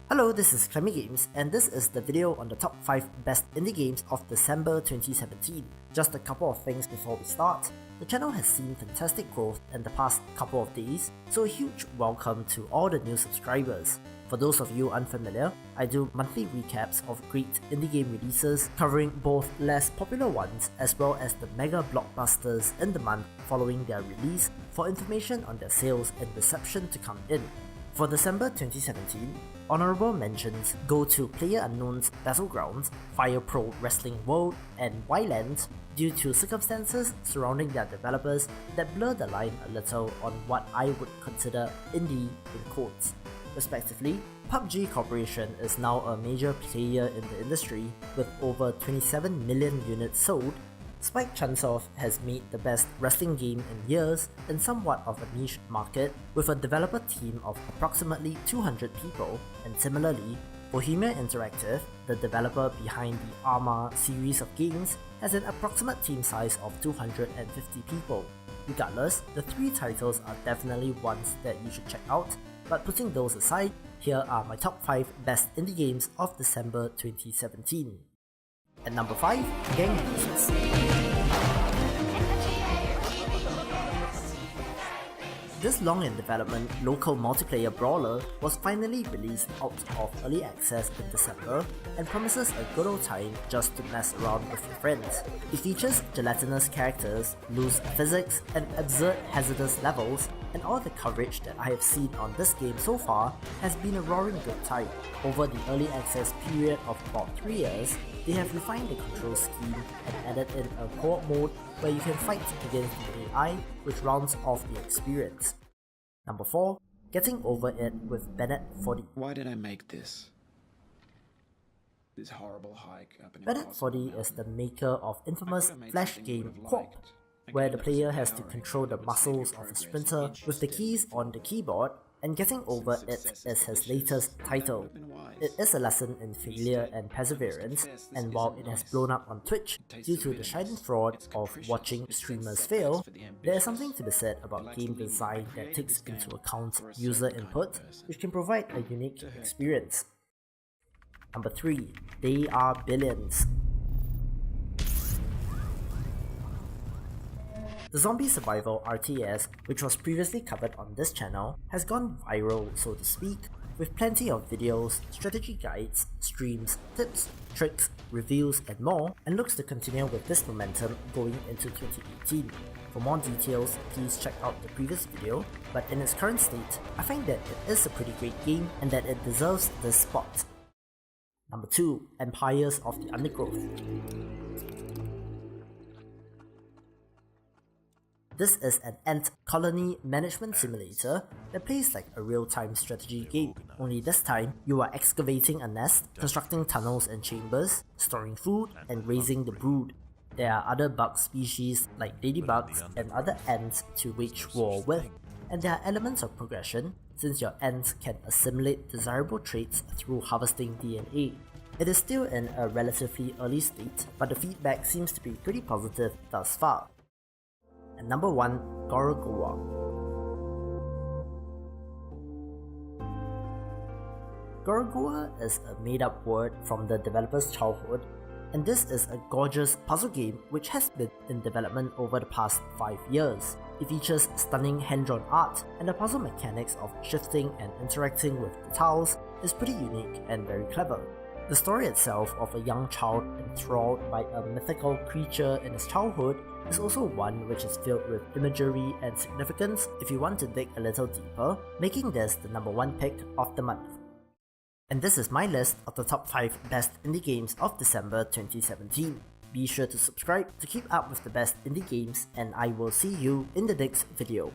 Hello, this is Clemmy Games, and this is the video on the top 5 best indie games of December 2017. Just a couple of things before we start. The channel has seen fantastic growth in the past couple of days, so a huge welcome to all the new subscribers. For those of you unfamiliar, I do monthly recaps of great indie game releases, covering both less popular ones as well as the mega blockbusters in the month following their release for information on their sales and reception to come in. For December 2017, honorable mentions go to PlayerUnknown's Battlegrounds, Fire Pro Wrestling World, and Wyland due to circumstances surrounding their developers that blur the line a little on what I would consider indie in quotes. Respectively, PUBG Corporation is now a major player in the industry with over 27 million units sold. Spike Chunsoft has made the best wrestling game in years in somewhat of a niche market with a developer team of approximately 200 people, and similarly, Bohemia Interactive, the developer behind the Arma series of games, has an approximate team size of 250 people. Regardless, the 3 titles are definitely ones that you should check out, but putting those aside, here are my top 5 best indie games of December 2017. At number 5, Gang Beasts. This long in development local multiplayer brawler was finally released out of early access in December and promises a good old time just to mess around with your friends. It features gelatinous characters, loose physics, and absurd hazardous levels, and all the coverage that I have seen on this game so far has been a roaring good time. Over the early access period of about 3 years, they have refined the control scheme and added in a co-op mode where you can fight against the AI, which rounds off the experience. Number 4, Getting Over It with Bennett, Foddy. Why did I make this? This horrible hike up an Bennett, Foddy is the maker of infamous flash game Co-op, where the player has to control the muscles of a sprinter with the keys on the keyboard, and Getting Over It is his latest title. It is a lesson in failure and perseverance, and while it has blown up on Twitch due to the schadenfreude of watching streamers fail, there is something to be said about game design that takes into account user input, which can provide a unique experience. Number 3, They Are Billions. The zombie survival RTS, which was previously covered on this channel, has gone viral, so to speak, with plenty of videos, strategy guides, streams, tips, tricks, reviews, and more, and looks to continue with this momentum going into 2018. For more details, please check out the previous video, but in its current state, I find that it is a pretty great game and that it deserves this spot. Number 2, Empires of the Undergrowth. This is an ant colony management simulator that plays like a real-time strategy game, only this time you are excavating a nest, constructing tunnels and chambers, storing food, and raising the brood. There are other bug species like ladybugs and other ants to wage war with, and there are elements of progression since your ants can assimilate desirable traits through harvesting DNA. It is still in a relatively early state, but the feedback seems to be pretty positive thus far. And number 1, Gorogoa. Gorogoa is a made-up word from the developer's childhood, and this is a gorgeous puzzle game which has been in development over the past 5 years. It features stunning hand-drawn art, and the puzzle mechanics of shifting and interacting with the tiles is pretty unique and very clever. The story itself of a young child enthralled by a mythical creature in his childhood is also one which is filled with imagery and significance if you want to dig a little deeper, making this the number 1 pick of the month. And this is my list of the top 5 best indie games of December 2017. Be sure to subscribe to keep up with the best indie games, and I will see you in the next video.